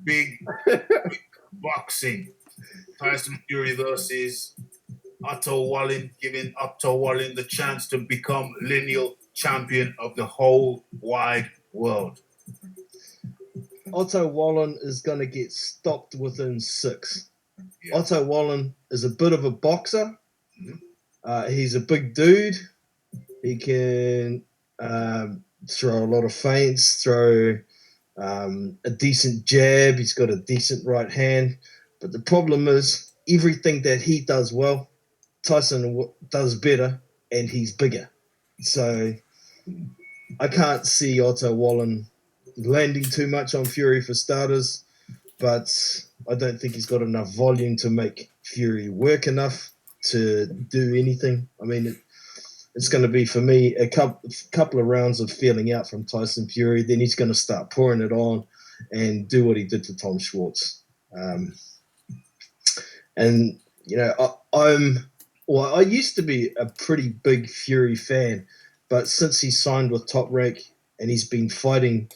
big boxing. Tyson Fury versus Otto Wallin, giving Otto Wallin the chance to become lineal champion of the whole wide world. Otto Wallin is going to get stopped within 6. Yeah. Otto Wallin is a bit of a boxer. He's a big dude. He can throw a lot of feints, throw a decent jab. He's got a decent right hand. But the problem is everything that he does well, Tyson does better, and he's bigger. So I can't see Otto Wallin landing too much on Fury for starters, but I don't think he's got enough volume to make Fury work enough to do anything. I mean, it's going to be, for me, a couple of rounds of feeling out from Tyson Fury. Then he's going to start pouring it on and do what he did to Tom Schwartz. And, you know, I used to be a pretty big Fury fan, but since he signed with Top Rank and he's been fighting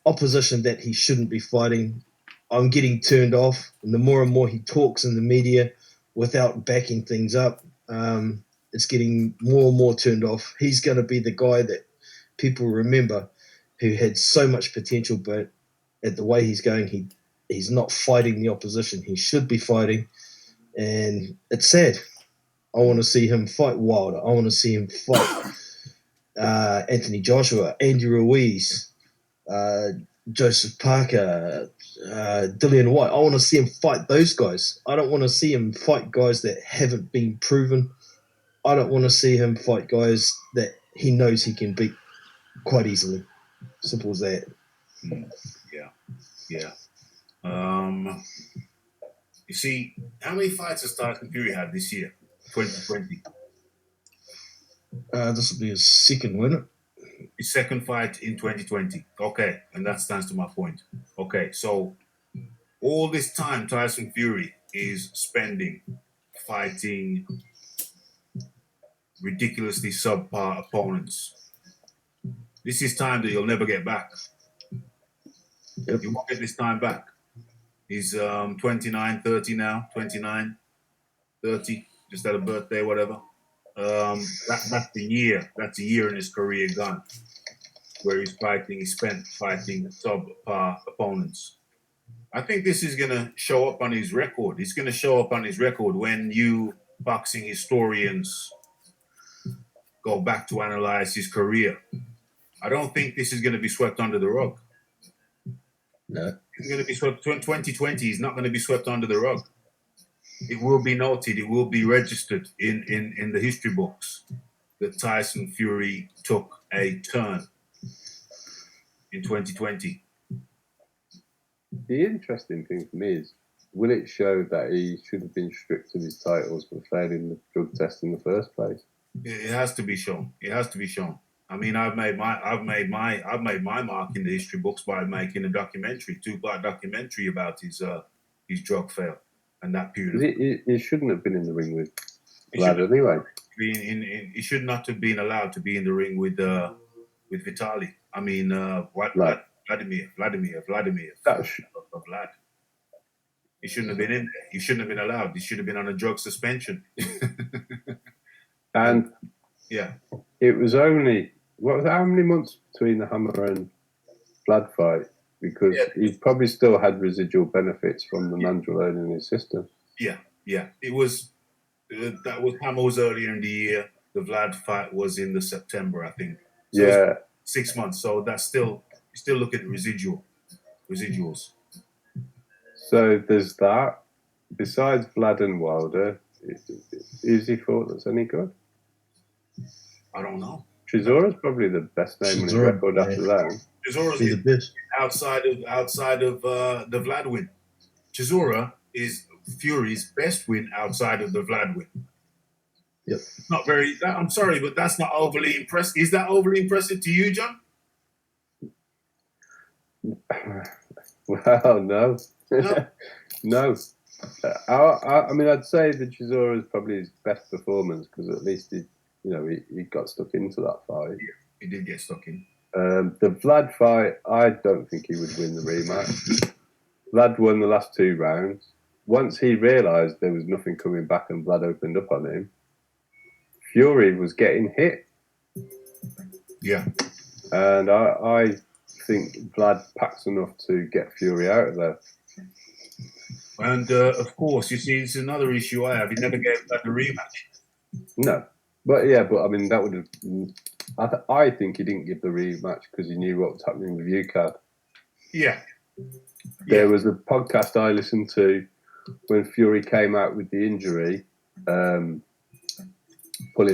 opposition that he shouldn't be fighting, I'm getting turned off. And the more and more he talks in the media without backing things up, it's getting more and more turned off. He's going to be the guy that people remember who had so much potential, but at the way he's going, he's not fighting the opposition he should be fighting. And it's sad. I want to see him fight Wilder. I want to see him fight Anthony Joshua, Andy Ruiz, Joseph Parker, Dillian White. I want to see him fight those guys. I don't want to see him fight guys that haven't been proven. I don't want to see him fight guys that he knows he can beat quite easily. Simple as that. Yeah. You see, how many fights has Tyson Fury had this year, 2020? This will be his second winner. His second fight in 2020. Okay, and that stands to my point. Okay, so all this time Tyson Fury is spending fighting ridiculously subpar opponents. This is time that you'll never get back. Yep. You won't get this time back. He's 29, 30 now, 29, 30, just had a birthday, whatever. That's the year. That's a year in his career gone, where he spent fighting subpar opponents. I think this is going to show up on his record. It's going to show up on his record when you boxing historians go back to analyze his career. I don't think this is going to be swept under the rug. No. It's going to be swept. 2020 is not going to be swept under the rug. It will be noted. It will be registered in the history books that Tyson Fury took a turn in 2020. The interesting thing for me is, will it show that he should have been stripped of his titles for failing the drug test in the first place? It has to be shown. It has to be shown. I mean, I've made my mark in the history books by making a documentary, 2-part documentary about his drug fail and that period. He shouldn't have been in the ring with Vlad anyway. He should not have been allowed to be in the ring with Vitaly. I mean, Vladimir. Vlad. He shouldn't have been in there. He shouldn't have been allowed. He should have been on a drug suspension. And yeah, it was only how many months between the Hammer and Vlad fight? Because he probably still had residual benefits from the nandrolone in his system. Yeah. It was that was Hammer was earlier in the year. The Vlad fight was in the September, I think. So yeah, 6 months. So that's still look at residuals. So there's that. Besides Vlad and Wilder, is he thought that's any good? I don't know. Chisora's probably the best name on his record after that. Chisora's the best outside of the Vlad win. Chisora is Fury's best win outside of the Vlad win. Yep. Not very. I'm sorry, but that's not overly impressive. Is that overly impressive to you, John? Well, no. No. I mean, I'd say that Chisora is probably his best performance because at least he got stuck into that fight. Yeah, he did get stuck in. The Vlad fight, I don't think he would win the rematch. Vlad won the last 2 rounds. Once he realised there was nothing coming back and Vlad opened up on him, Fury was getting hit. Yeah. And I think Vlad packs enough to get Fury out of there. And of course, you see, it's another issue I have. He never gave Vlad the rematch. No. But I mean, that would have. I think he didn't give the rematch because he knew what was happening with UCAD. Yeah. There was a podcast I listened to when Fury came out with the injury, pulling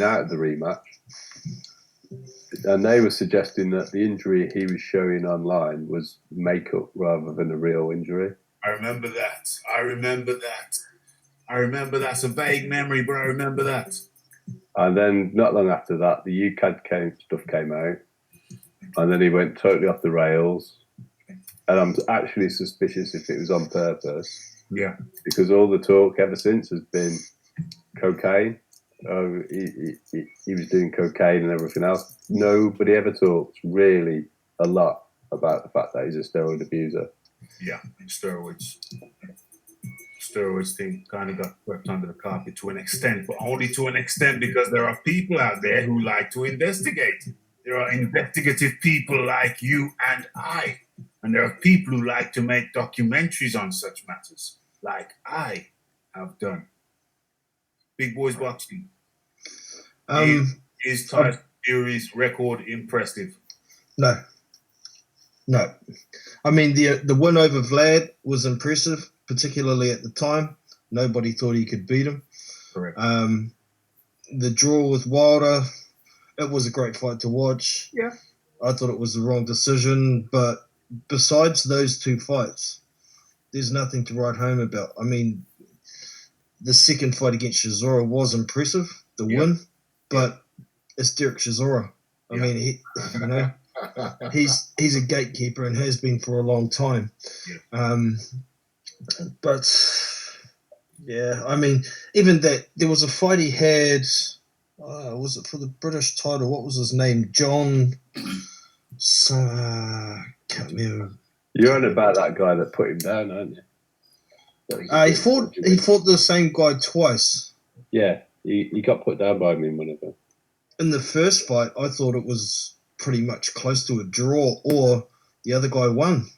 out of the rematch. And they were suggesting that the injury he was showing online was makeup rather than a real injury. I remember that. It's a vague memory, but I remember that. And then not long after that, the UCAD stuff came out. And then he went totally off the rails. And I'm actually suspicious if it was on purpose. Yeah. Because all the talk ever since has been cocaine. Oh, he was doing cocaine and everything else. Nobody ever talks really a lot about the fact that he's a steroid abuser. Yeah, steroids thing kind of got swept under the carpet to an extent, but only to an extent because there are people out there who like to investigate. There are investigative people like you and I, and there are people who like to make documentaries on such matters, like I have done. Big Boys Boxing. Is Tyson Fury's record impressive? No. I mean, the win over Vlad was impressive, particularly at the time. Nobody thought he could beat him. Correct. The draw with Wilder, it was a great fight to watch. Yeah. I thought it was the wrong decision, but besides those 2 fights, there's nothing to write home about. I mean, the second fight against Chisora was impressive, the win, but it's Derek Chisora. I mean, he's a gatekeeper and has been for a long time. Yeah. But I mean, even that there was a fight he had. Was it for the British title? What was his name? John. Can't remember. You're on about that guy that put him down, aren't you? He fought the same guy twice. Yeah, he got put down by me in one of them. In the first fight, I thought it was pretty much close to a draw, or the other guy won.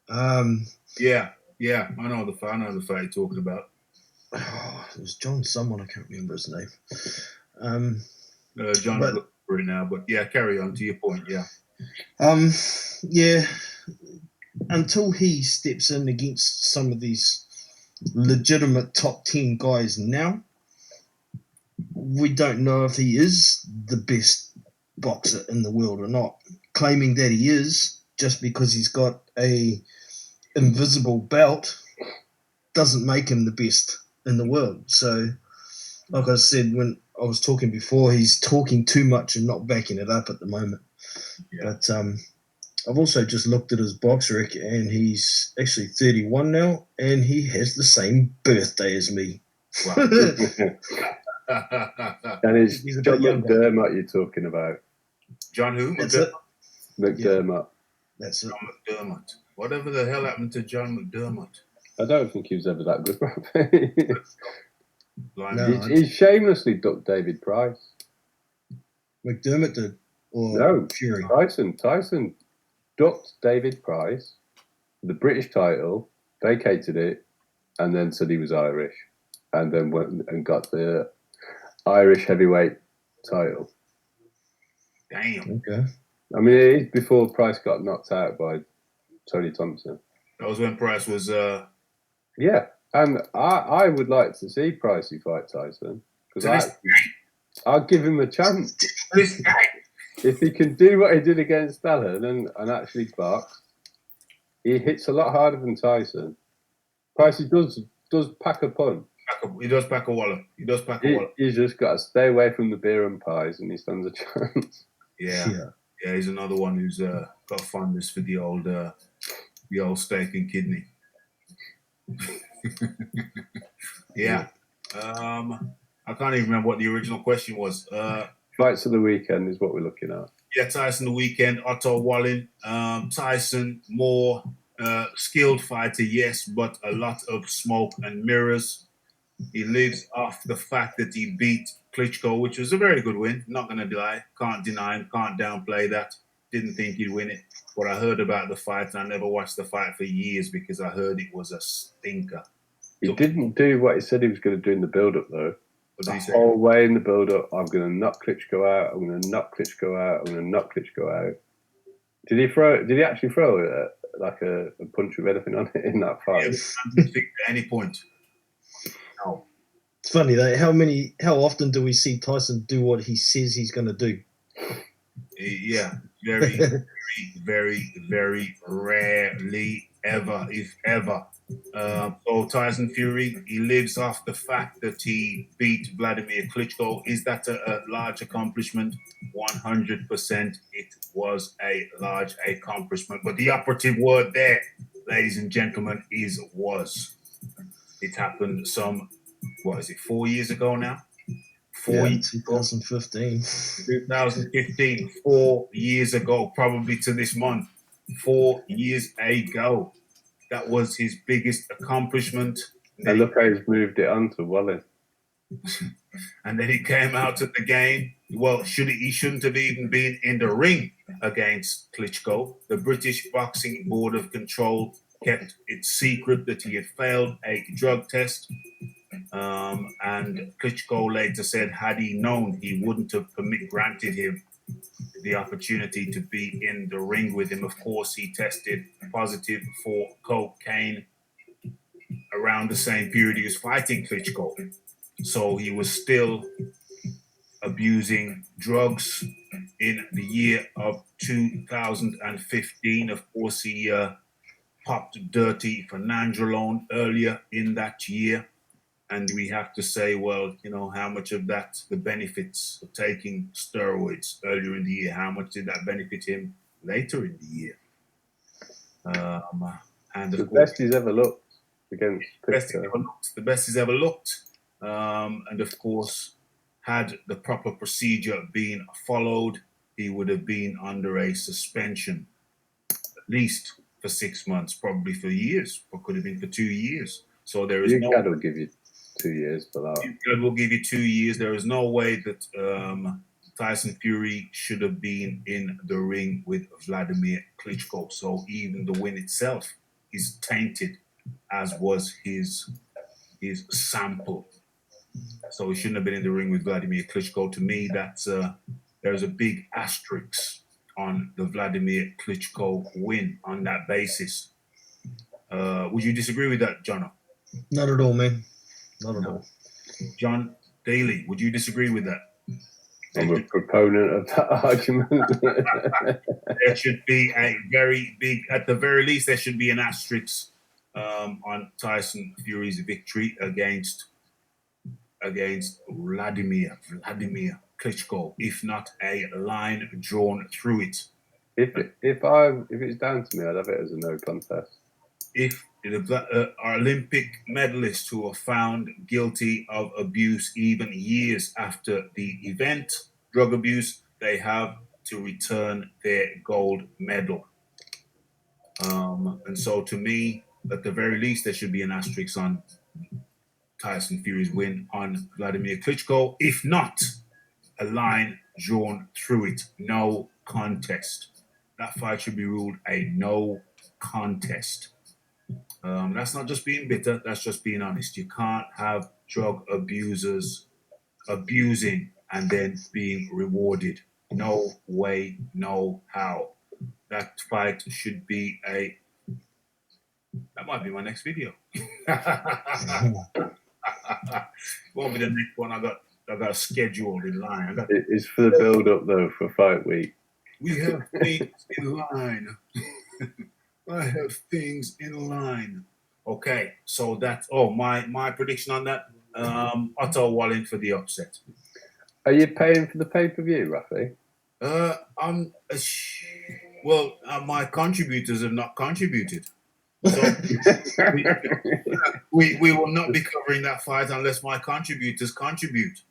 Yeah, I know the fight you're talking about. It was John someone, I can't remember his name. John for it now, but yeah, carry on to your point. Yeah. Until he steps in against some of these legitimate top 10 guys now, we don't know if he is the best boxer in the world or not. Claiming that he is just because he's got a invisible belt doesn't make him the best in the world. So, like I said when I was talking before, he's talking too much and not backing it up at the moment. Yeah. But I've also just looked at his box rec, and he's actually 31 now, and he has the same birthday as me. Wow. And it's John McDermott you're talking about. John who? That's it. McDermott. Yeah. That's it. John McDermott. Whatever the hell happened to John McDermott? I don't think he was ever that good. He shamelessly ducked David Price. McDermott did? Or no, Fury? Tyson ducked David Price, the British title, vacated it, and then said he was Irish, and then went and got the Irish heavyweight title. Damn. Okay. I mean, it is before Price got knocked out by Tony Thompson. That was when Price was... Yeah, and I would like to see Pricey fight Tyson, because I'll give him a chance. If he can do what he did against Allen and actually box, he hits a lot harder than Tyson. Pricey does pack a punch. He does pack a wallet. He's just got to stay away from the beer and pies, and he stands a chance. Yeah, he's another one who's got fondness for the old steak and kidney. Yeah. I can't even remember what the original question was. Fights of the weekend is what we're looking at. Yeah, Tyson the weekend, Otto Wallin, Tyson, Moore, Skilled fighter, yes, but a lot of smoke and mirrors. He lives off the fact that he beat Klitschko, which was a very good win. Not going to lie. Can't deny, can't downplay that. Didn't think he'd win it. But I heard about the fight, and I never watched the fight for years because I heard it was a stinker. He didn't do what he said he was going to do in the build-up, though. What did he say? The whole way in the build-up, I'm going to knock Klitschko out, I'm going to knock Klitschko out, I'm going to knock Klitschko out. Did he actually throw a punch with anything on it in that fight? Yeah, at any point. No. It's funny though. How often do we see Tyson do what he says he's going to do? Yeah, very, very, very, very rarely, ever, if ever. So Tyson Fury, he lives off the fact that he beat Vladimir Klitschko. Is that a large accomplishment? 100%. It was a large accomplishment. But the operative word there, ladies and gentlemen, is was. It happened 4 years ago now? 2015. 2015, 4 years ago, probably to this month. 4 years ago. That was his biggest accomplishment. And look how he's moved it on to Wallin. And then he came out at the game. Well, he shouldn't have even been in the ring against Klitschko. The British Boxing Board of Control kept it secret that he had failed a drug test. And Klitschko later said, had he known, he wouldn't have granted him the opportunity to be in the ring with him. Of course, he tested positive for cocaine around the same period he was fighting Klitschko. So he was still abusing drugs in the year of 2015. Of course, he popped dirty for nandrolone earlier in that year. And we have to say, well, how much of that, the benefits of taking steroids earlier in the year, how much did that benefit him later in the year? And the best he's ever looked against the best he's ever looked. And of course, had the proper procedure been followed, he would have been under a suspension, at least for 6 months, probably for years, or could have been for 2 years. So there is will give you 2 years for that. God will give you 2 years. There is no way that Tyson Fury should have been in the ring with Vladimir Klitschko. So even the win itself is tainted, as was his sample. So he shouldn't have been in the ring with Vladimir Klitschko. To me, there's a big asterisk on the Vladimir Klitschko win on that basis. Would you disagree with that, Jono? Not at all, man. Not at all. John Daly, would you disagree with that? I'm a proponent of that argument. There should be a very big, at the very least, there should be an asterisk on Tyson Fury's victory against Vladimir Klitschko, if not a line drawn through it. If it's down to me, I'd have it as a no contest. If the Olympic medalists who are found guilty of abuse even years after the event, drug abuse, they have to return their gold medal. And so to me, at the very least, there should be an asterisk on Tyson Fury's win on Vladimir Klitschko. If not, a line drawn through it. No contest. That fight should be ruled a no contest. That's not just being bitter, that's just being honest. You can't have drug abusers abusing and then being rewarded. No way, no how. That fight should be that might be my next video. Won't be the next one. I got scheduled in line. It's for the build up though for fight week. We have things in line. I have things in line. Okay, so that's my prediction on that. Otto Wallin for the upset. Are you paying for the pay-per-view, Rafi? My contributors have not contributed. So we will not be covering that fight unless my contributors contribute.